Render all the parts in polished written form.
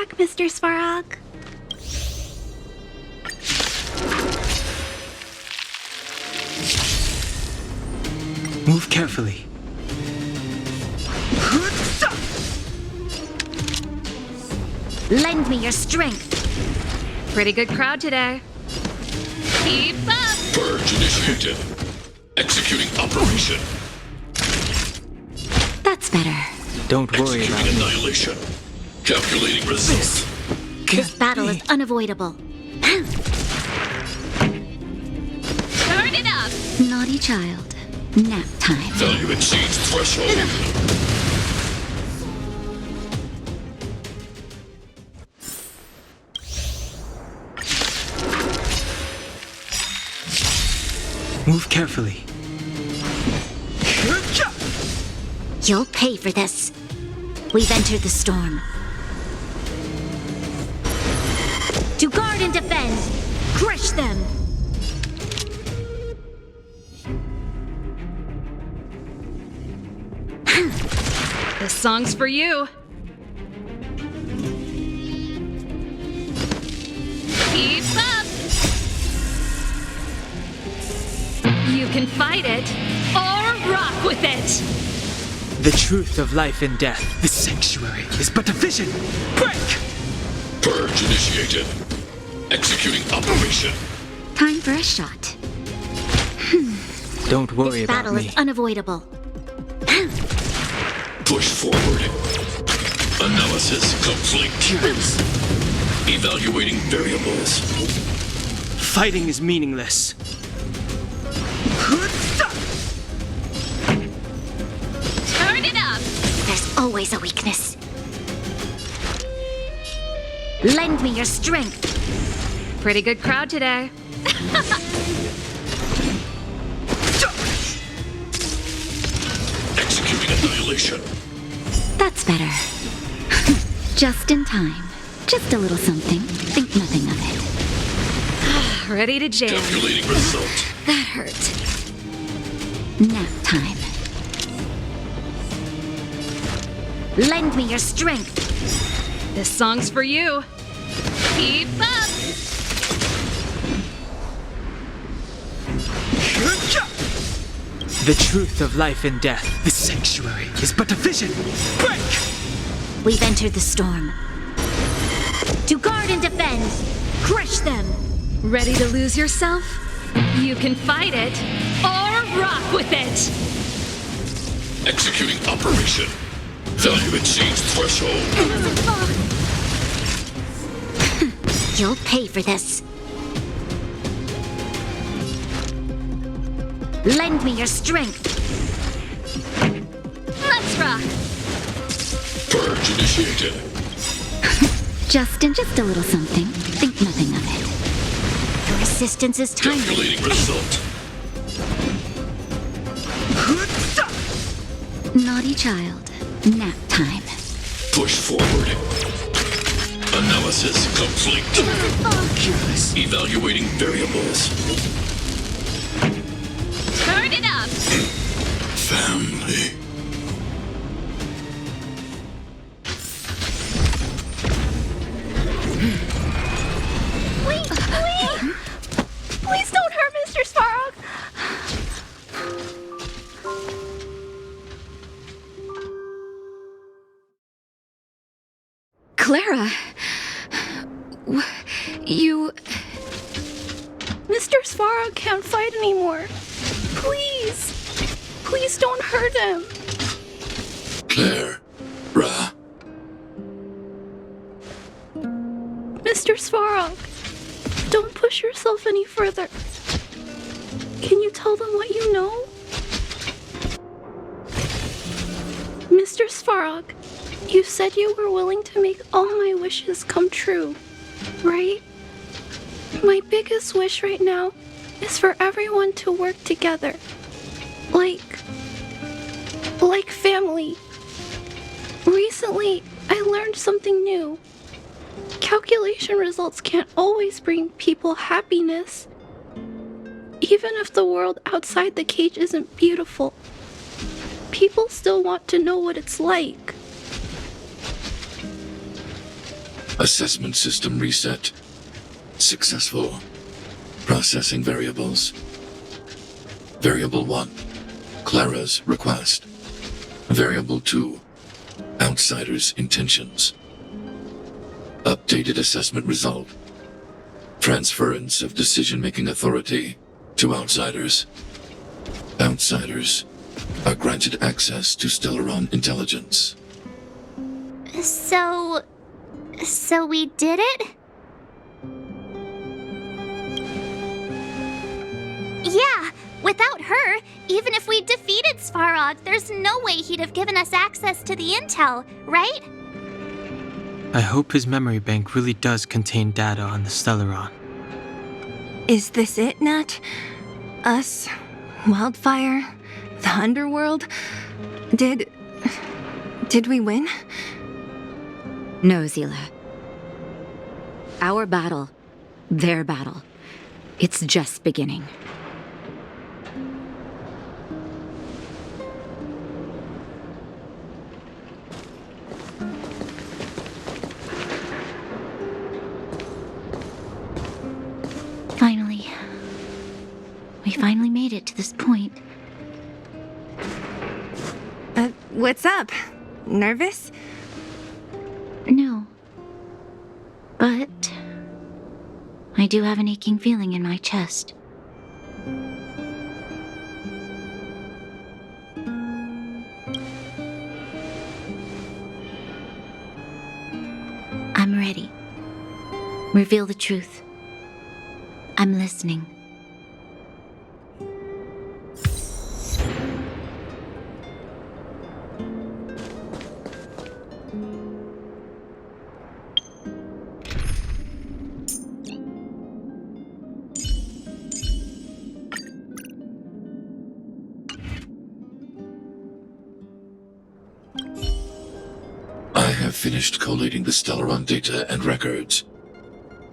back, Mr. Svarog. Move carefully. Lend me your strength. Pretty good crowd today. Keep up! Purge initiated. Executing operation. That's better. Don't worry about Executing me. annihilation. Calculating result. This battle is unavoidable. Turn it up! Naughty child. Nap time. Value exceeds threshold. Move carefully. You'll pay for this. We've entered the storm. To guard and defend! Crush them! This song's for you. Keep up! You can fight it, or rock with it! The truth of life and death. This sanctuary is but a vision. Break! Purge initiated. Executing operation. Time for a shot. Don't worry This about battle me. is unavoidable. Push forward. Analysis complete. Evaluating variables. Fighting is meaningless. Turn it up! There's always a weakness. Lend me your strength. Pretty good crowd today. Executing annihilation. That's better. Just in time. Just a little something. Think nothing of it. Ready to jam. Calculating result. That hurt. Nap time. Lend me your strength. This song's for you. Keep up! The truth of life and death. This sanctuary is but a vision. Break! We've entered the storm. To guard and defend! Crush them! Ready to lose yourself? You can fight it, or rock with it! Executing operation. Value exceeds threshold. You'll pay for this. Lend me your strength. Let's rock! Purge initiated. Just a little something. Think nothing of it. Your assistance is timely. Calculating result. Naughty child. Nap time. Push forward. Analysis complete. Evaluating variables. Turn it up! Family. Please don't hurt Mr. Svarog. Clara, you... Mr. Svarog can't fight anymore. Please. Please don't hurt him. Claire. Ra. Mr. Svarog, don't push yourself any further. Can you tell them what you know? Mr. Svarog, you said you were willing to make all my wishes come true, right? My biggest wish right now is for everyone to work together. Like family. Recently, I learned something new. Calculation results can't always bring people happiness. Even if the world outside the cage isn't beautiful, people still want to know what it's like. Assessment system reset. Successful. Processing variables. Variable 1. Clara's request. Variable 2. Outsider's intentions. Updated assessment result. Transference of decision-making authority to outsiders. Outsiders are granted access to Stellaron intelligence. So we did it? Yeah, without her, even if we defeated Svarog, there's no way he'd have given us access to the intel, right? I hope his memory bank really does contain data on the Stellaron. Is this it, Nat? Us? Wildfire? The Underworld? Did we win? No, Zila. Our battle, their battle, it's just beginning. We finally made it to this point. What's up? Nervous? No. But I do have an aching feeling in my chest. I'm ready. Reveal the truth. I'm listening. I have finished collating the Stellaron data and records.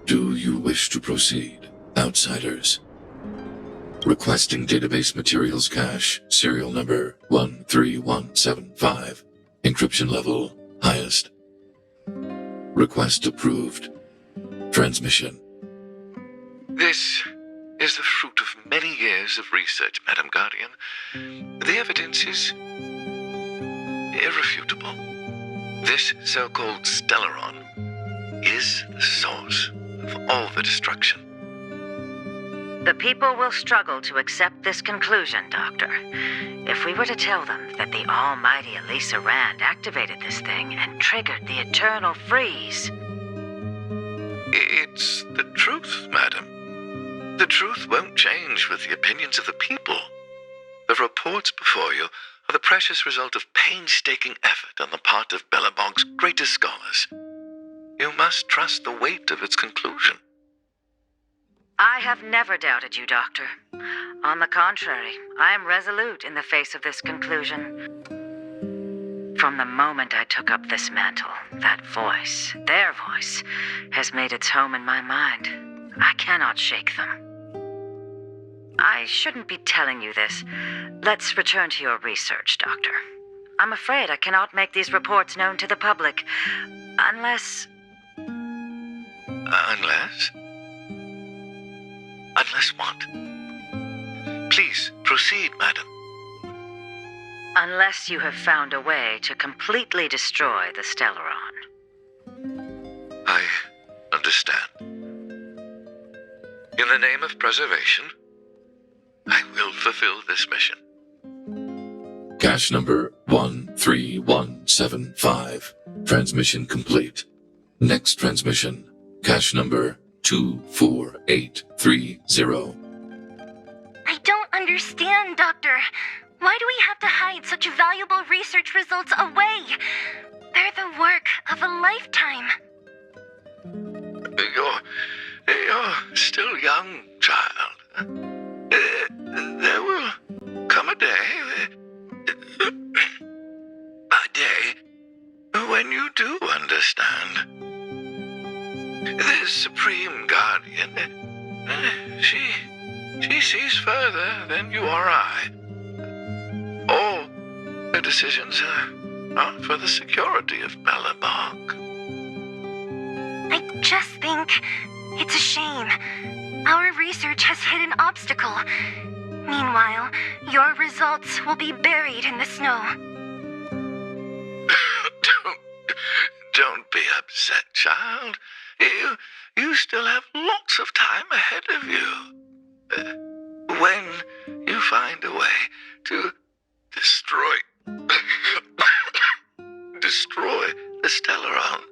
Do you wish to proceed, outsiders? Requesting database materials cache, serial number 13175. Encryption level, highest. Request approved. Transmission. This is the fruit of many years of research, Madam Guardian. The evidence is irrefutable. This so-called Stellaron is the source of all the destruction. The people will struggle to accept this conclusion, Doctor. If we were to tell them that the almighty Elisa Rand activated this thing and triggered the eternal freeze. It's the truth, Madam. The truth won't change with the opinions of the people. The reports before you are the precious result of painstaking effort on the part of Belobog's greatest scholars. You must trust the weight of its conclusion. I have never doubted you, Doctor. On the contrary, I am resolute in the face of this conclusion. From the moment I took up this mantle, that voice, their voice, has made its home in my mind. I cannot shake them. I shouldn't be telling you this. Let's return to your research, Doctor. I'm afraid I cannot make these reports known to the public, unless... Unless? Unless what? Please, proceed, Madam. Unless you have found a way to completely destroy the Stellaron. I understand. In the name of preservation, I will fulfill this mission. Cache number 13175. Transmission complete. Next transmission. Cache number 24830. I don't understand, Doctor. Why do we have to hide such valuable research results away? They're the work of a lifetime. You're still young, child. There will come a day when you do understand. The Supreme Guardian, she sees further than you or I. All her decisions are for the security of Belobog. Just think, it's a shame. Our research has hit an obstacle. Meanwhile, your results will be buried in the snow. Don't be upset, child. You still have lots of time ahead of you. When you find a way to destroy the Stellaron,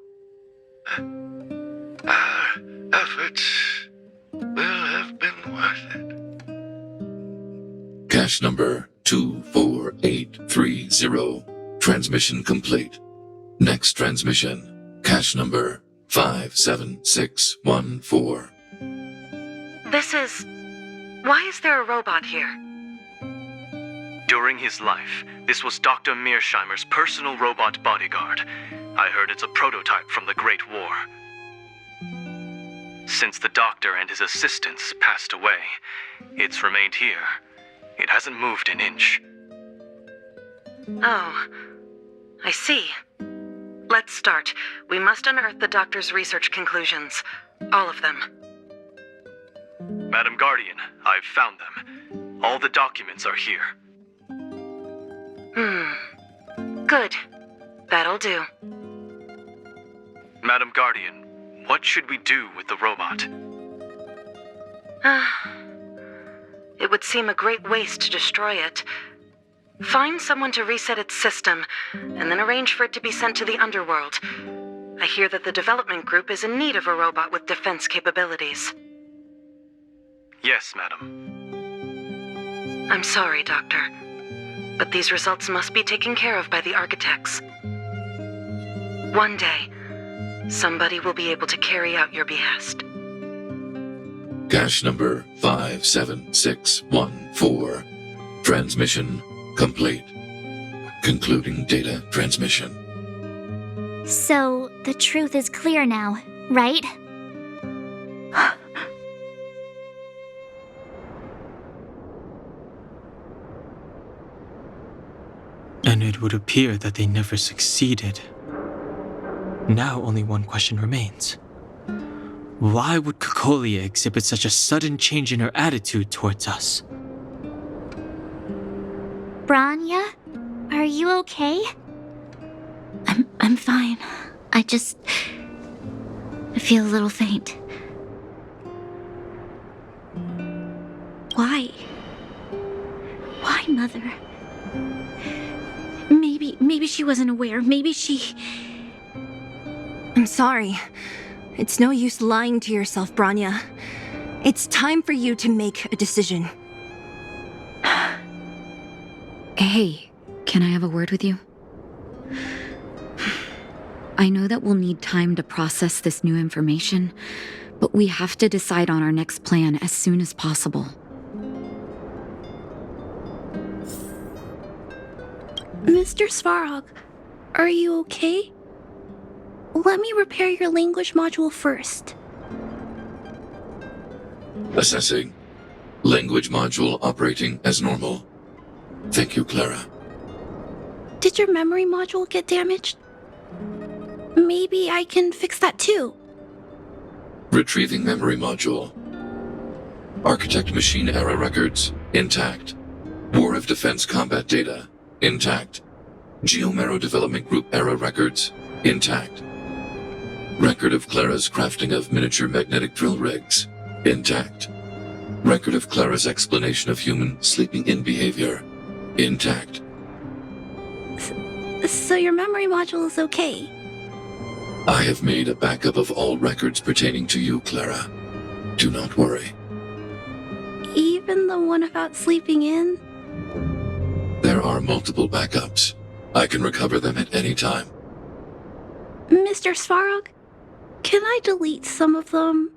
our efforts will have been worth it. Cache number 24830. Transmission complete. Next transmission. Cache number 57614. Why is there a robot here? During his life, this was Dr. Mearsheimer's personal robot bodyguard. I heard it's a prototype from the Great War. Since the doctor and his assistants passed away, it's remained here. It hasn't moved an inch. Oh, I see. Let's start. We must unearth the doctor's research conclusions. All of them. Madam Guardian, I've found them. All the documents are here. Good. That'll do. Madam Guardian, what should we do with the robot? It would seem a great waste to destroy it. Find someone to reset its system, and then arrange for it to be sent to the underworld. I hear that the development group is in need of a robot with defense capabilities. Yes, madam. I'm sorry, Doctor, but these results must be taken care of by the architects. One day, somebody will be able to carry out your behest. Cache number 57614. Transmission complete. Concluding data transmission. So, the truth is clear now, right? And it would appear that they never succeeded. Now only one question remains. Why would Cocolia exhibit such a sudden change in her attitude towards us? Branya, are you okay? I'm fine. I feel a little faint. Why? Why, Mother? Maybe she wasn't aware. Maybe she... I'm sorry. It's no use lying to yourself, Branya. It's time for you to make a decision. Hey, can I have a word with you? I know that we'll need time to process this new information, but we have to decide on our next plan as soon as possible. Mr. Svarog, are you okay? Let me repair your language module first. Assessing. Language module operating as normal. Thank you, Clara. Did your memory module get damaged? Maybe I can fix that too. Retrieving memory module. Architect machine error records, intact. War of Defense combat data, intact. Geomero development group error records, intact. Record of Clara's crafting of miniature magnetic drill rigs, intact. Record of Clara's explanation of human sleeping in behavior, intact. So your memory module is okay? I have made a backup of all records pertaining to you, Clara. Do not worry. Even the one about sleeping in? There are multiple backups. I can recover them at any time. Mr. Svarog, can I delete some of them?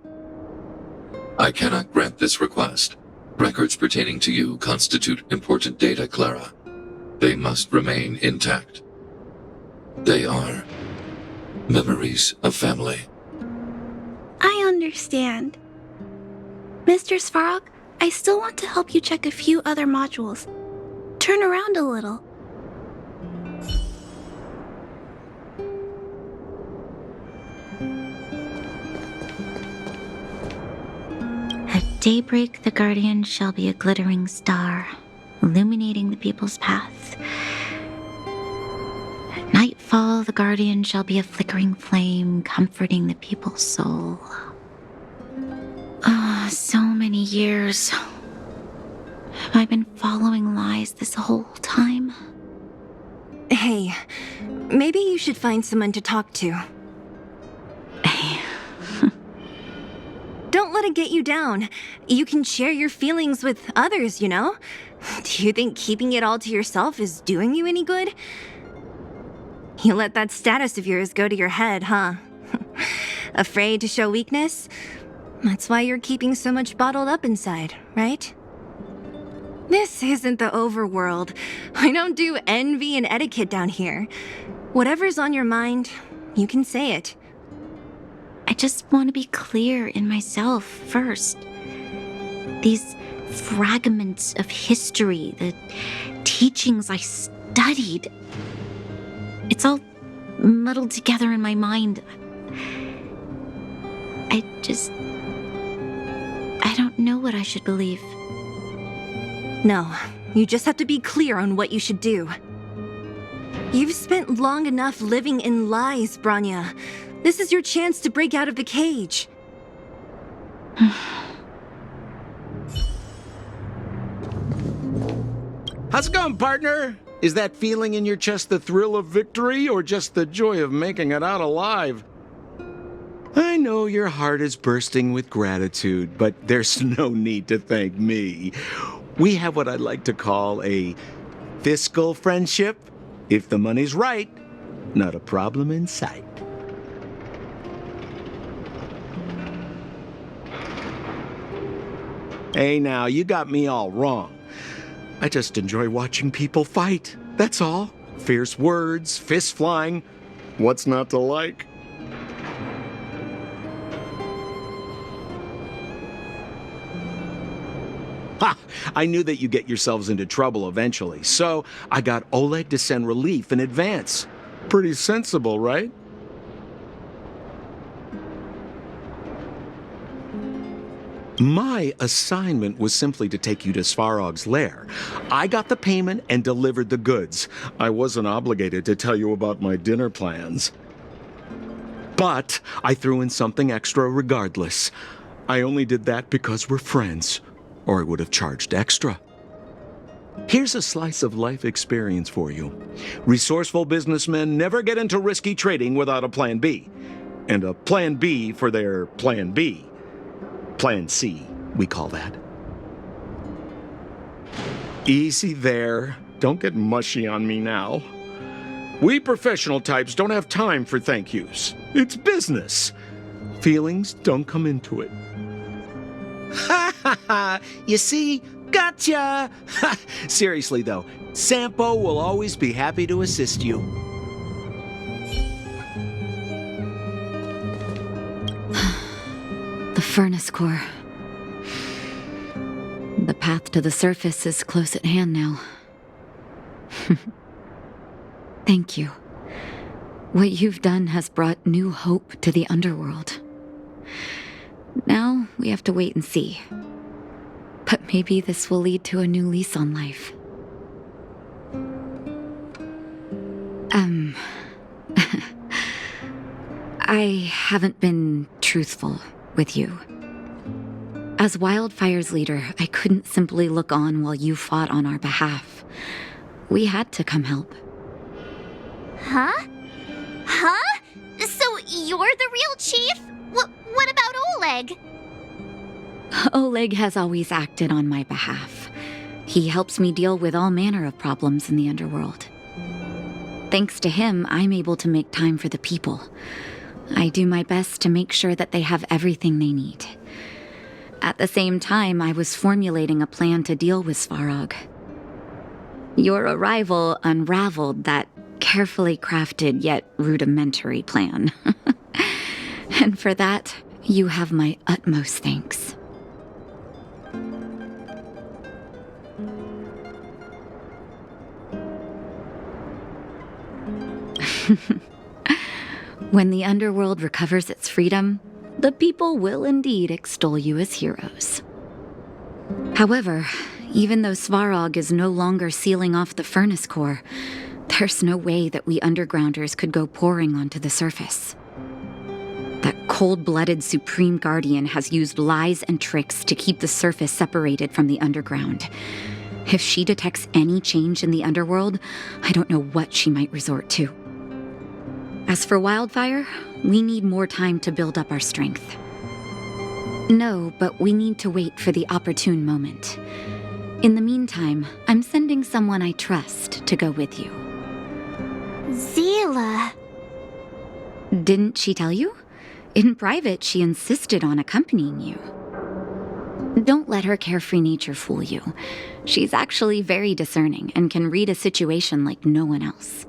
I cannot grant this request. Records pertaining to you constitute important data, Clara. They must remain intact. They are memories of family. I understand. Mr. Svarog, I still want to help you check a few other modules. Turn around a little. daybreak, the Guardian shall be a glittering star, illuminating the people's path. At nightfall, the Guardian shall be a flickering flame, comforting the people's soul. Ah, so many years. Have I been following lies this whole time? Hey, maybe you should find someone to talk to. Don't let it get you down. You can share your feelings with others, you know? Do you think keeping it all to yourself is doing you any good? You let that status of yours go to your head, huh? Afraid to show weakness? That's why you're keeping so much bottled up inside, right? This isn't the overworld. I don't do envy and etiquette down here. Whatever's on your mind, you can say it. I just want to be clear in myself first. These fragments of history, the teachings I studied, it's all muddled together in my mind. I don't know what I should believe. No, you just have to be clear on what you should do. You've spent long enough living in lies, Branya. This is your chance to break out of the cage. How's it going, partner? Is that feeling in your chest the thrill of victory or just the joy of making it out alive? I know your heart is bursting with gratitude, but there's no need to thank me. We have what I'd like to call a fiscal friendship. If the money's right, not a problem in sight. Hey now, you got me all wrong. I just enjoy watching people fight, that's all. Fierce words, fists flying. What's not to like? Ha! I knew that you'd get yourselves into trouble eventually, so I got Oleg to send relief in advance. Pretty sensible, right? My assignment was simply to take you to Svarog's lair. I got the payment and delivered the goods. I wasn't obligated to tell you about my dinner plans. But I threw in something extra regardless. I only did that because we're friends, or I would have charged extra. Here's a slice of life experience for you. Resourceful businessmen never get into risky trading without a plan B. And a plan B for their plan B. Plan C, we call that. Easy there. Don't get mushy on me now. We professional types don't have time for thank yous. It's business. Feelings don't come into it. Ha ha ha! You see? Gotcha! Seriously though, Sampo will always be happy to assist you. The furnace core. The path to the surface is close at hand now. Thank you. What you've done has brought new hope to the underworld. Now we have to wait and see. But maybe this will lead to a new lease on life. I haven't been truthful with you. As Wildfire's leader, I couldn't simply look on while you fought on our behalf. We had to come help. Huh? Huh? So you're the real chief? What about Oleg? Oleg has always acted on my behalf. He helps me deal with all manner of problems in the underworld. Thanks to him, I'm able to make time for the people. I do my best to make sure that they have everything they need. At the same time, I was formulating a plan to deal with Svarog. Your arrival unraveled that carefully crafted yet rudimentary plan. And for that, you have my utmost thanks. When the underworld recovers its freedom, the people will indeed extol you as heroes. However, even though Svarog is no longer sealing off the furnace core, there's no way that we undergrounders could go pouring onto the surface. That cold-blooded Supreme Guardian has used lies and tricks to keep the surface separated from the underground. If she detects any change in the underworld, I don't know what she might resort to. As for Wildfire, we need more time to build up our strength. No, but we need to wait for the opportune moment. In the meantime, I'm sending someone I trust to go with you. Zila. Didn't she tell you? In private, she insisted on accompanying you. Don't let her carefree nature fool you. She's actually very discerning and can read a situation like no one else.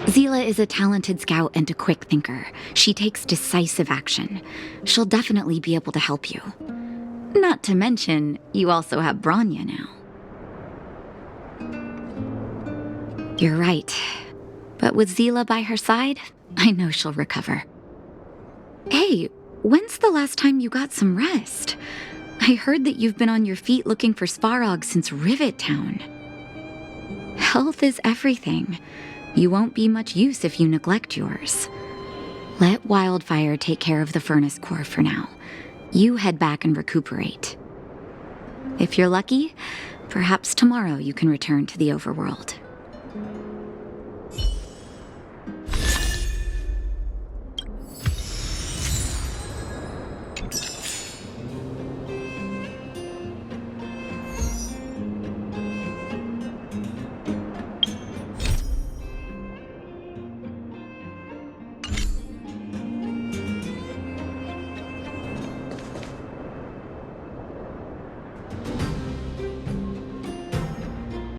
Zila is a talented scout and a quick thinker. She takes decisive action. She'll definitely be able to help you. Not to mention, you also have Branya now. You're right. But with Zila by her side, I know she'll recover. Hey, when's the last time you got some rest? I heard that you've been on your feet looking for Svarog since Rivet Town. Health is everything. You won't be much use if you neglect yours. Let Wildfire take care of the furnace core for now. You head back and recuperate. If you're lucky, perhaps tomorrow you can return to the overworld.